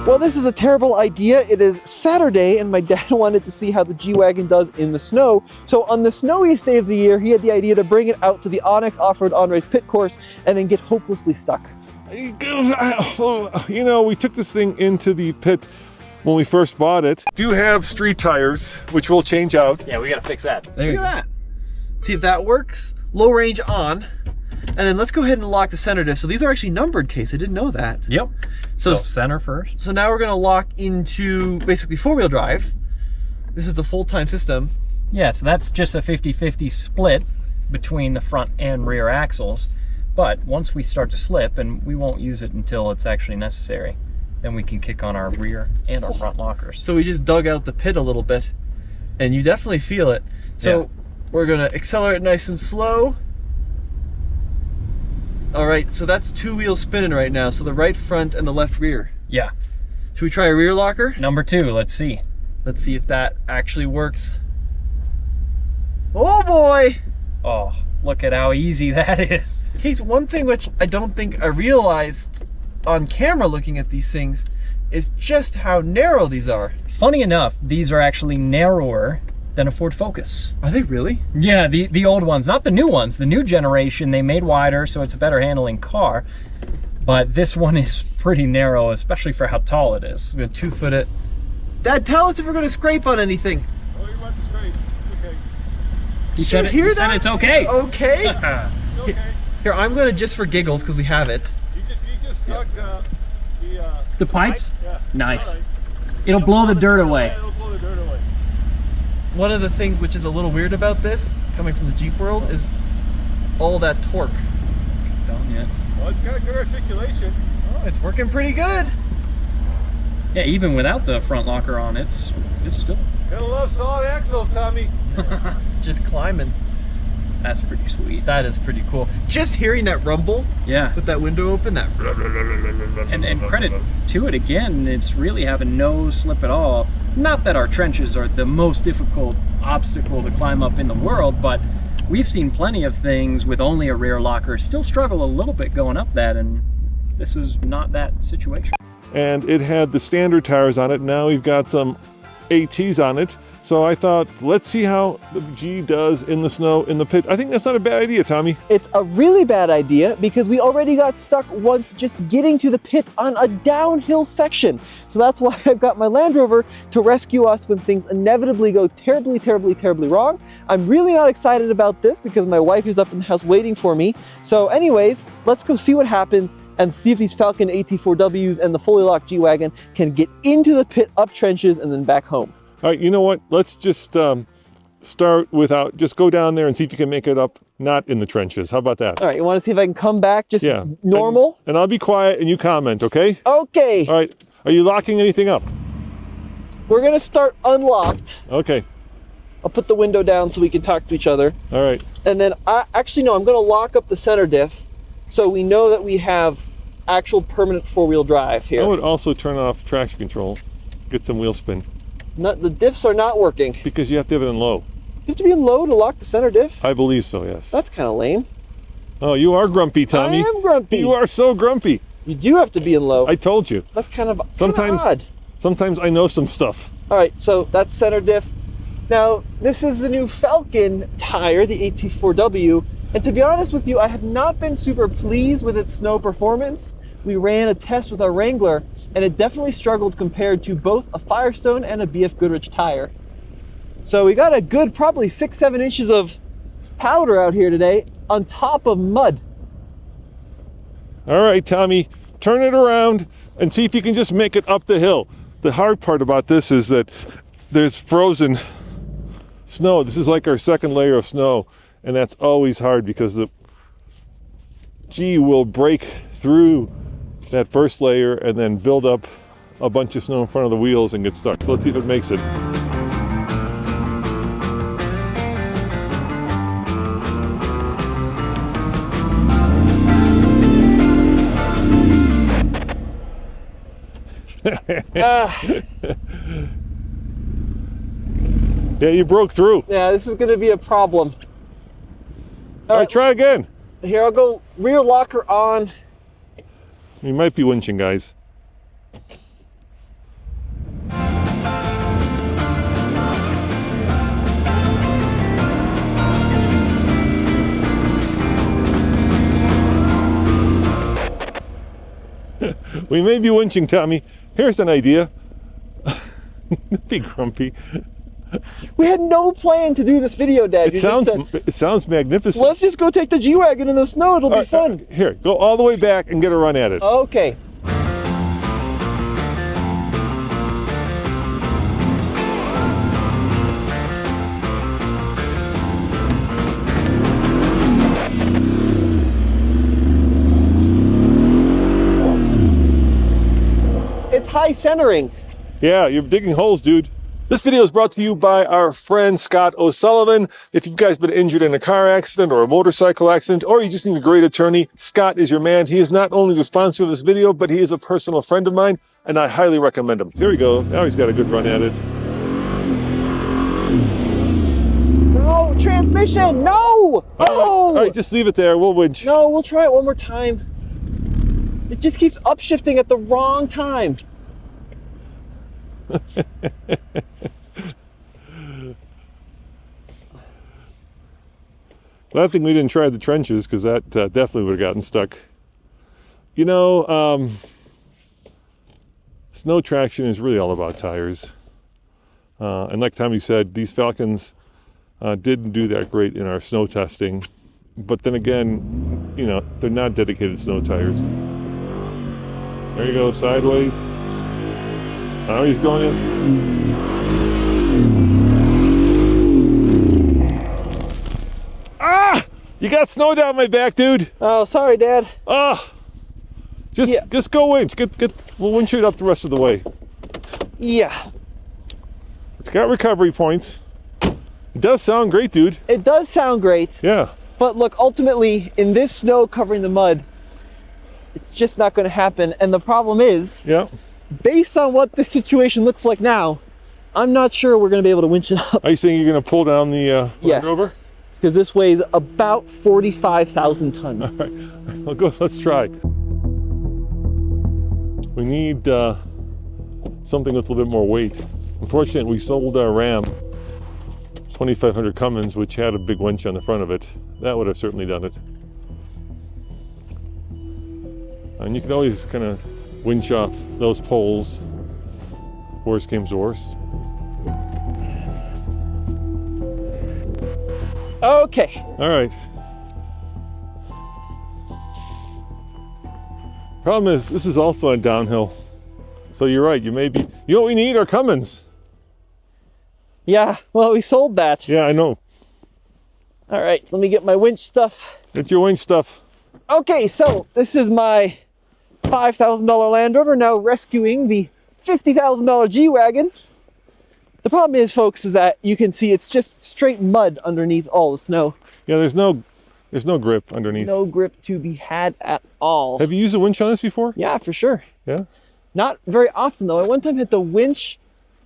Well, this is a terrible idea. It is Saturday and my dad wanted to see how the G-Wagon does in the snow. So on the snowiest day of the year, he had the idea to bring it out to the Onyx Off-Road on-race pit course and then get hopelessly stuck. You know, we took this thing into the pit when we first bought it. Do have street tires, which we'll change out. Yeah, we gotta fix that. Look at that. See if that works. Low range on. And then let's go ahead and lock the center diff. So these are actually numbered case. I didn't know that. Yep. So center first. So now we're gonna lock into basically four-wheel drive. This is a full-time system. Yeah, so that's just a 50-50 split between the front and rear axles. But once we start to slip, and we won't use it until it's actually necessary, then we can kick on our rear and our front lockers. So we just dug out the pit a little bit, and you definitely feel it. So we're gonna accelerate nice and slow. All right, so that's two wheels spinning right now. So the right front and the left rear. Yeah. Should we try a rear locker? Number 2, let's see. Let's see if that actually works. Oh boy! Oh, look at how easy that is. Case, one thing which I don't think I realized on camera looking at these things is just how narrow these are. Funny enough, these are actually narrower than a Ford Focus. Are they really? Yeah, the old ones, not the new ones. The new generation, they made wider, so it's a better handling car. But this one is pretty narrow, especially for how tall it is. I'm gonna 2-foot it. Dad, tell us if we're gonna scrape on anything. Oh, you're about to scrape. It's okay. He said it's okay. Okay? It's okay. Here, I'm gonna, just for giggles, because we have it. You just dug The pipes? Yeah. Nice. Right. It'll blow the dirt away. It'll blow the dirt away. One of the things which is a little weird about this, coming from the Jeep world, is all that torque. Done yet. Well, it's got good articulation. Oh, it's working pretty good. Yeah, even without the front locker on, it's still. Gotta love solid axles, Tommy. Just climbing. That's pretty sweet. That is pretty cool. Just hearing that rumble Yeah. with that window open, that. And credit to it again, it's really having no slip at all. Not that our trenches are the most difficult obstacle to climb up in the world, but we've seen plenty of things with only a rear locker still struggle a little bit going up that, and this is not that situation. And it had the standard tires on it. Now we've got some ATs on it. So I thought, let's see how the G does in the snow in the pit. I think that's not a bad idea, Tommy. It's a really bad idea because we already got stuck once just getting to the pit on a downhill section. So that's why I've got my Land Rover to rescue us when things inevitably go terribly, terribly, terribly wrong. I'm really not excited about this because my wife is up in the house waiting for me. So anyways, let's go see what happens and see if these Falcon AT4Ws and the fully locked G-Wagon can get into the pit, up trenches, and then back home. All right, you know what? Let's just start without, just go down there and see if you can make it up, not in the trenches. How about that? All right, you want to see if I can come back just normal? And I'll be quiet and you comment, okay? Okay. All right, are you locking anything up? We're gonna start unlocked. Okay. I'll put the window down so we can talk to each other. All right. And then, I'm gonna lock up the center diff so we know that we have actual permanent four-wheel drive here. I would also turn off traction control, get some wheel spin. The diffs are not working. Because you have to have it in low. You have to be in low to lock the center diff? I believe so, yes. That's kind of lame. Oh, you are grumpy, Tommy. I am grumpy. You are so grumpy. You do have to be in low. I told you. That's kind of Sometimes, odd. sometimes I know some stuff. All right, so that's center diff. Now, this is the new Falcon tire, the AT4W. And to be honest with you, I have not been super pleased with its snow performance. We ran a test with our Wrangler, and it definitely struggled compared to both a Firestone and a BF Goodrich tire. So we got a good probably 6-7 inches of powder out here today on top of mud. All right, Tommy, turn it around and see if you can just make it up the hill. The hard part about this is that there's frozen snow. This is like our second layer of snow, and that's always hard because the G will break through that first layer and then build up a bunch of snow in front of the wheels and get stuck. So let's see if it makes it. Yeah, you broke through. Yeah, this is gonna be a problem. All right, try again. Here, I'll go rear locker on. You might be winching, guys. We may be winching, Tommy. Here's an idea. Be grumpy. We had no plan to do this video, Dad. It sounds magnificent. Let's just go take the G-Wagon in the snow. It'll be fun. Here, go all the way back and get a run at it. Okay. It's high centering. Yeah, you're digging holes, dude. This video is brought to you by our friend Scott O'Sullivan. If you guys been injured in a car accident or a motorcycle accident, or you just need a great attorney, Scott is your man. He is not only the sponsor of this video, but he is a personal friend of mine, and I highly recommend him. Here we go. Now he's got a good run at it. No, transmission, no! Oh! All right, just leave it there. We'll winch. No, we'll try it one more time. It just keeps upshifting at the wrong time. Glad thing we didn't try the trenches, because that definitely would have gotten stuck. You know, snow traction is really all about tires. And like Tommy said, these Falcons didn't do that great in our snow testing. But then again, you know, they're not dedicated snow tires. There you go, sideways. Now he's going in. Ah! You got snow down my back, dude. Oh, sorry, Dad. Ah! Just go winch. We'll winch it up the rest of the way. Yeah. It's got recovery points. It does sound great, dude. It does sound great. Yeah. But look, ultimately, in this snow covering the mud, it's just not going to happen. And the problem is, Yeah. based on what this situation looks like now, I'm not sure we're going to be able to winch it up. Are you saying you're going to pull down the Yes. Land Rover? Because this weighs about 45,000 tons. All right. Well, go. Let's try. We need something with a little bit more weight. Unfortunately, we sold our Ram 2500 Cummins, which had a big winch on the front of it. That would have certainly done it. And you can always kind of winch off those poles. Worst comes to worst. Okay. All right. Problem is, this is also on downhill. So you're right, you know what we need are Cummins. Yeah, well, we sold that. Yeah, I know. All right, let me get my winch stuff. Get your winch stuff. Okay, so this is my $5,000 Land Rover now rescuing the $50,000 G-Wagon. The problem is, folks, is that you can see it's just straight mud underneath all the snow. Yeah, there's no grip underneath. No grip to be had at all. Have you used a winch on this before? Yeah, for sure. Yeah. Not very often, though. I one time had to winch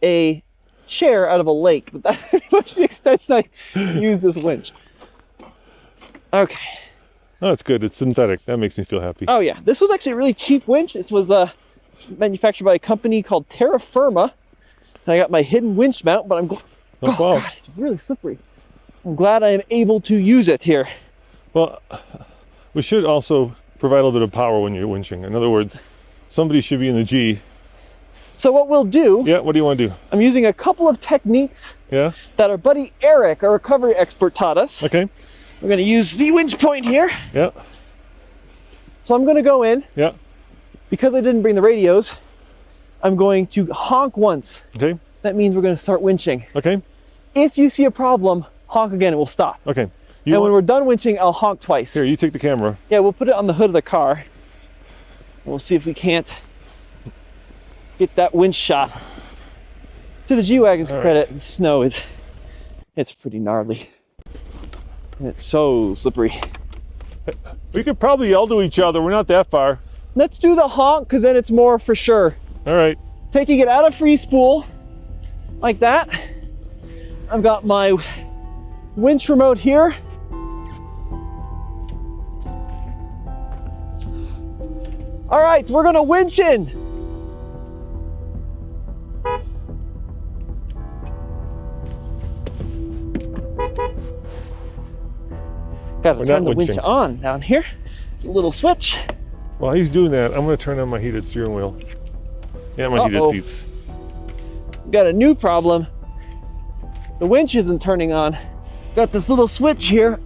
a chair out of a lake, but that's pretty much the extent I used this winch. Okay. Oh, that's good. It's synthetic. That makes me feel happy. Oh yeah, this was actually a really cheap winch. This was it's manufactured by a company called Terra Firma. And I got my hidden winch mount, but I'm glad. No Oh God, it's really slippery. I'm glad I am able to use it here. Well, we should also provide a little bit of power when you're winching. In other words, somebody should be in the G. So what we'll do, Yeah, what do you want to do? I'm using a couple of techniques Yeah? that our buddy Eric, our recovery expert, taught us. Okay. We're going to use the winch point here. Yeah. So I'm going to go in. Yeah. Because I didn't bring the radios, I'm going to honk once. Okay. That means we're going to start winching. Okay. If you see a problem, honk again and we'll stop. Okay. And when we're done winching, I'll honk twice. Here, you take the camera. Yeah, we'll put it on the hood of the car. We'll see if we can't get that winch shot. To the G-Wagon's credit, the snow it's pretty gnarly. And it's so slippery. We could probably yell to each other. We're not that far. Let's do the honk, because then it's more for sure. All right. Taking it out of free spool, like that. I've got my winch remote here. All right, we're gonna winch in. Gotta turn the winch on down here. It's a little switch. While he's doing that, I'm going to turn on my heated steering wheel. Yeah, my heated seats. Got a new problem. The winch isn't turning on. Got this little switch here.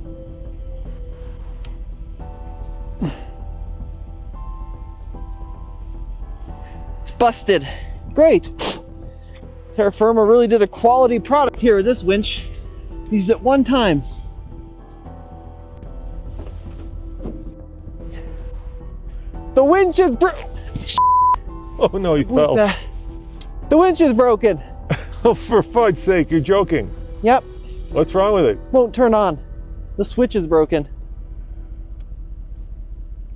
It's busted. Great. Terra Firma really did a quality product here with this winch. Used it one time. The winch is Oh no, you fell. The winch is broken. Oh, for fudge's sake, you're joking. Yep. What's wrong with it? Won't turn on. The switch is broken.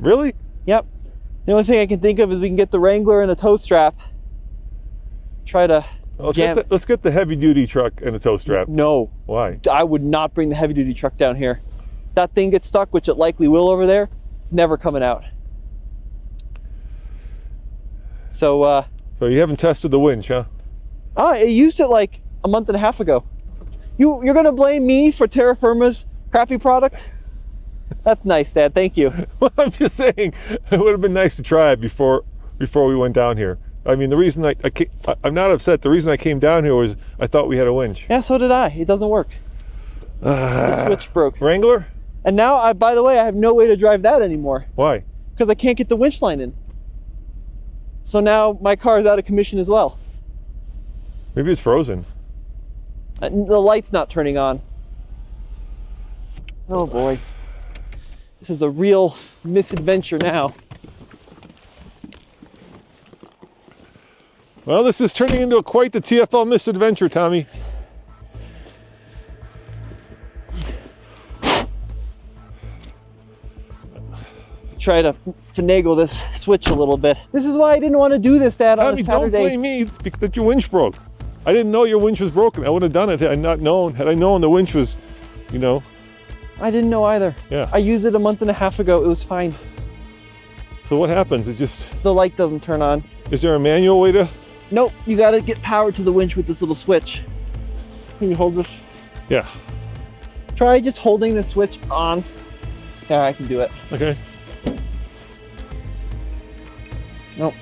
Really? Yep. The only thing I can think of is we can get the Wrangler and a tow strap. Try to jam. Let's get the heavy duty truck and a tow strap. No. Why? I would not bring the heavy duty truck down here. That thing gets stuck, which it likely will over there. It's never coming out. So you haven't tested the winch, huh? I used it like a month and a half ago. You're gonna blame me for Terra Firma's crappy product? That's nice, Dad. Thank you. Well, I'm just saying, it would have been nice to try it before we went down here. I mean, the reason I'm not upset. The reason I came down here was I thought we had a winch. Yeah, so did I. It doesn't work. The switch broke. Wrangler? And now, by the way, I have no way to drive that anymore. Why? Because I can't get the winch line in. So now my car is out of commission as well. Maybe it's frozen. The light's not turning on. Oh boy. This is a real misadventure now. Well, this is turning into quite the TFL misadventure, Tommy. Try to finagle this switch a little bit. This is why I didn't want to do this, Dad, on a Saturday. Don't blame me that your winch broke. I didn't know your winch was broken. I would have done it had I not known. Had I known the winch was, you know. I didn't know either. Yeah. I used it a month and a half ago. It was fine. So what happens? It just... The light doesn't turn on. Is there a manual way to... Nope. You got to get power to the winch with this little switch. Can you hold this? Yeah. Try just holding the switch on. Yeah, I can do it. Okay. Nope.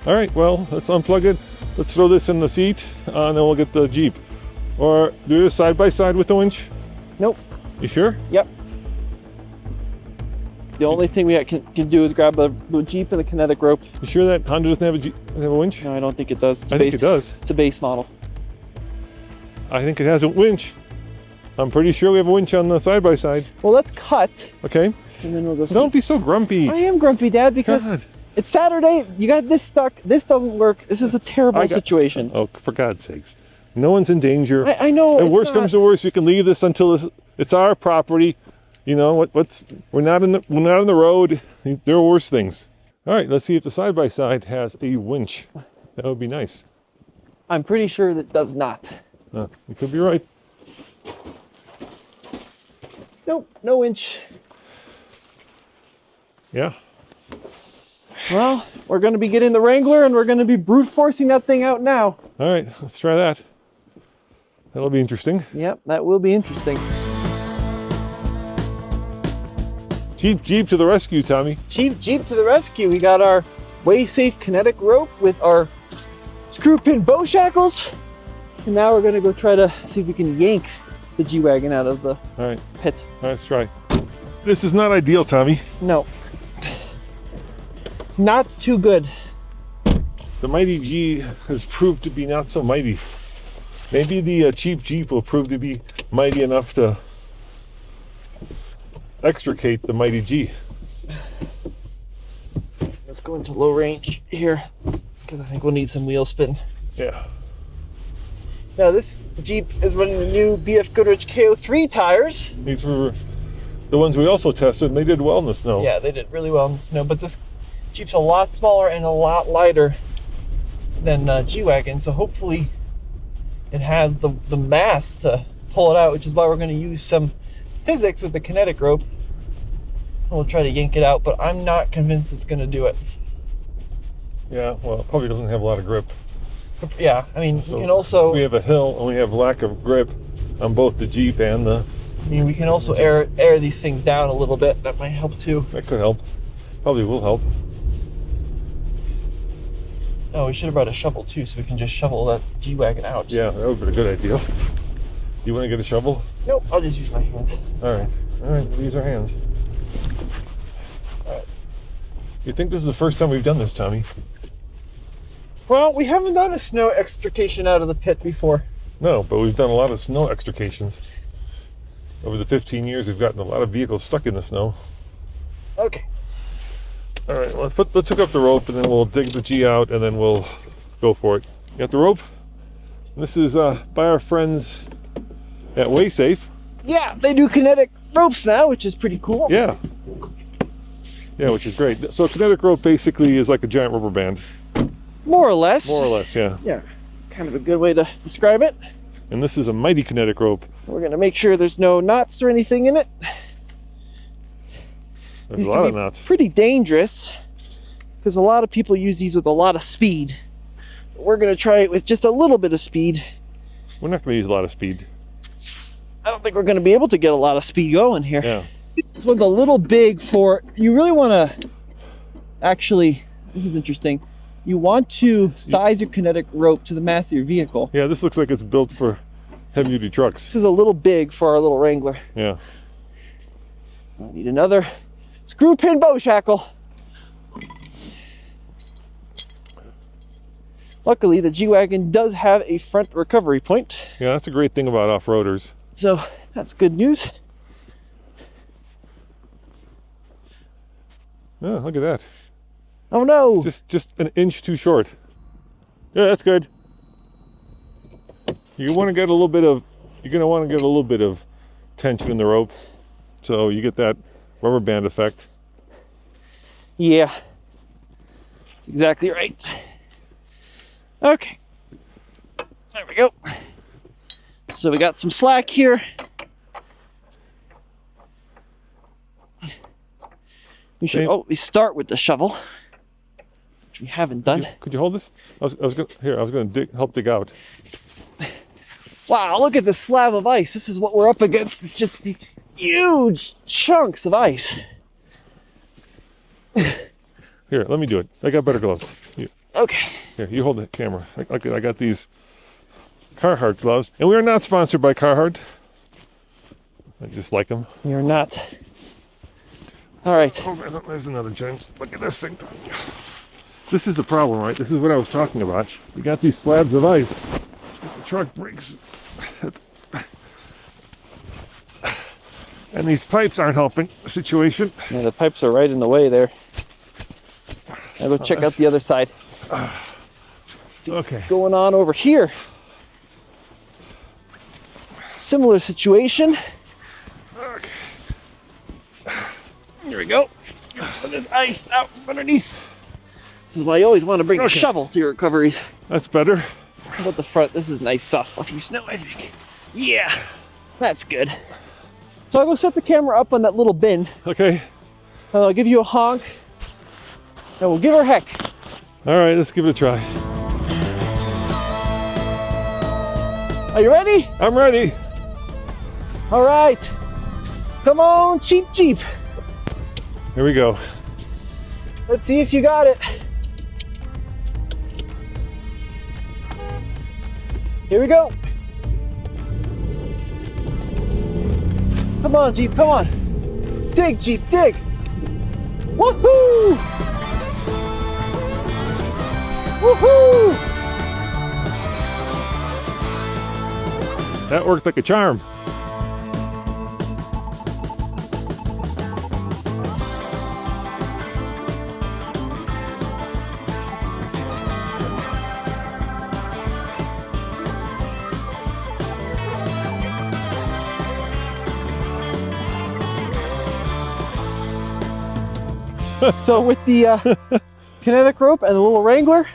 All right, well, let's unplug it. Let's throw this in the seat, and then we'll get the Jeep. Or do this side by side with the winch? Nope. You sure? Yep. The only thing we can do is grab the Jeep and the kinetic rope. You sure that Honda doesn't have a winch? No, I don't think it does. I think it does. It's a base model. I think it has a winch. I'm pretty sure we have a winch on the side by side. Well, let's cut. Okay. And then we'll go. Don't be so grumpy. I am grumpy, Dad, because God. It's Saturday. You got this stuck. This doesn't work. This is a terrible situation. Oh, for God's sakes. No one's in danger. I know. And worst comes to worst, we can leave this until it's our property. You know we're not on the road. There are worse things. All right, let's see if the side by side has a winch. That would be nice. I'm pretty sure that does not. You could be right. Nope, no winch. Yeah. Well, we're going to be getting the Wrangler and we're going to be brute forcing that thing out now. All right, let's try that. That'll be interesting. Yep, that will be interesting. Jeep to the rescue, Tommy. Jeep to the rescue. We got our way safe kinetic rope with our screw pin bow shackles. And now we're going to go try to see if we can yank the G-Wagon out of the pit. All right, let's try. This is not ideal, Tommy. No. Not too good. The mighty G has proved to be not so mighty. Maybe the cheap Jeep will prove to be mighty enough to extricate the mighty G. Let's go into low range here because I think we'll need some wheel spin. Yeah. Now this Jeep is running the new BF Goodrich KO3 tires. These were the ones we also tested and they did well in the snow. Yeah, they did really well in the snow, but this Jeep's a lot smaller and a lot lighter than G-Wagon, so hopefully it has the mass to pull it out, which is why we're going to use some physics with the kinetic rope. And we'll try to yank it out, but I'm not convinced it's going to do it. Yeah, well, it probably doesn't have a lot of grip. Yeah, I mean, So we can also... we have a hill and we have lack of grip on both the Jeep and the... I mean, we can also air these things down a little bit. That might help too. That could help. Probably will help. Oh, we should have brought a shovel too, so we can just shovel that G-Wagon out. Yeah, that would be a good idea. You want to get a shovel? Nope, I'll just use my hands. That's All right. All right, we'll use our hands. All right. You think this is the first time we've done this, Tommy? Well, we haven't done a snow extrication out of the pit before. No, but we've done a lot of snow extrications. Over the 15 years, we've gotten a lot of vehicles stuck in the snow. Okay. All right, let's hook up the rope, and then we'll dig the G out, and then we'll go for it. You got the rope? And this is by our friends at WaySafe. Yeah, they do kinetic ropes now, which is pretty cool. Yeah. Yeah, which is great. So a kinetic rope basically is like a giant rubber band. More or less. More or less, yeah. Yeah, it's kind of a good way to describe it. And this is a mighty kinetic rope. We're going to make sure there's no knots or anything in it. There's These a lot can of be knots. pretty dangerous because a lot of people use these with a lot of speed. We're going to try it with just a little bit of speed. We're not going to use a lot of speed. I don't think we're going to be able to get a lot of speed going here. Yeah. This one's a little big for, you really want to, actually, this is interesting. You want to size your kinetic rope to the mass of your vehicle. Yeah, this looks like it's built for heavy-duty trucks. This is a little big for our little Wrangler. Yeah. I need another screw pin bow shackle. Luckily, the G-Wagon does have a front recovery point. Yeah, that's a great thing about off-roaders. So that's good news. Yeah, look at that. Oh no! Just an inch too short. Yeah, that's good. You want to get a little bit of, you're going to want to get a little bit of tension in the rope, so you get that rubber band effect. Yeah, that's exactly right. Okay, there we go. So we got some slack here. We should always start with the shovel, which we haven't done. Could you hold this? I was going to help dig out. Wow, look at this slab of ice. This is what we're up against. It's just these huge chunks of ice. Here, let me do it. I got better gloves. Okay. Here, you hold the camera. I got these Carhartt gloves, and we are not sponsored by Carhartt. I just like them. You're not. All right. Oh, man, there's another giant. Look at this thing. This is the problem, right? This is what I was talking about. You got these slabs of ice. The truck breaks. And these pipes aren't helping the situation. Yeah, the pipes are right in the way there. I'll go check out the other side. See Okay. what's going on over here. Similar situation. Okay. Here we go. Get some of this ice out from underneath. This is why you always want to bring a shovel to your recoveries. That's better. How about the front? This is nice, soft, fluffy snow, I think. Yeah, that's good. So I'll go set the camera up on that little bin. Okay. And I'll give you a honk. And we'll give her heck. All right, let's give it a try. Are you ready? I'm ready. All right. Come on, cheap Jeep. Here we go. Let's see if you got it. Here we go. Come on, Jeep, come on. Dig, Jeep, dig. Woohoo! Woohoo! That worked like a charm. So with the kinetic rope and the little Wrangler,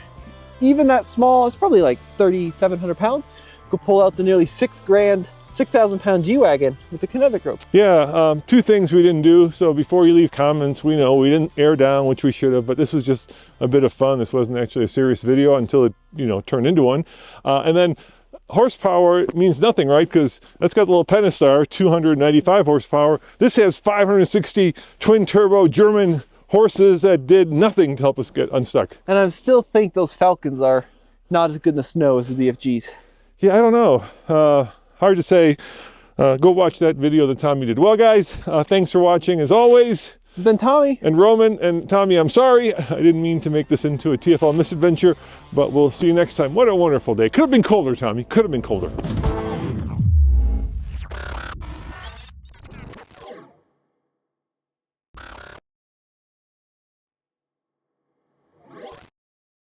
even that small, it's probably like 3,700 pounds, could pull out the nearly $6 grand 6,000-pound G-Wagon with the kinetic rope. Yeah, two things we didn't do. So before you leave comments, we know we didn't air down, which we should have, but this was just a bit of fun. This wasn't actually a serious video until it, turned into one. And then horsepower means nothing, right? Because that's got the little Pentastar, 295 horsepower. This has 560 twin turbo German horses that did nothing to help us get unstuck. And I still think those Falcons are not as good in the snow as the BFGs. Yeah, I don't know. Hard to say. Go watch that video that Tommy did. Well, guys, thanks for watching as always. This has been Tommy. And Roman. And Tommy, I'm sorry. I didn't mean to make this into a TFL misadventure, but we'll see you next time. What a wonderful day. Could have been colder, Tommy. Could have been colder.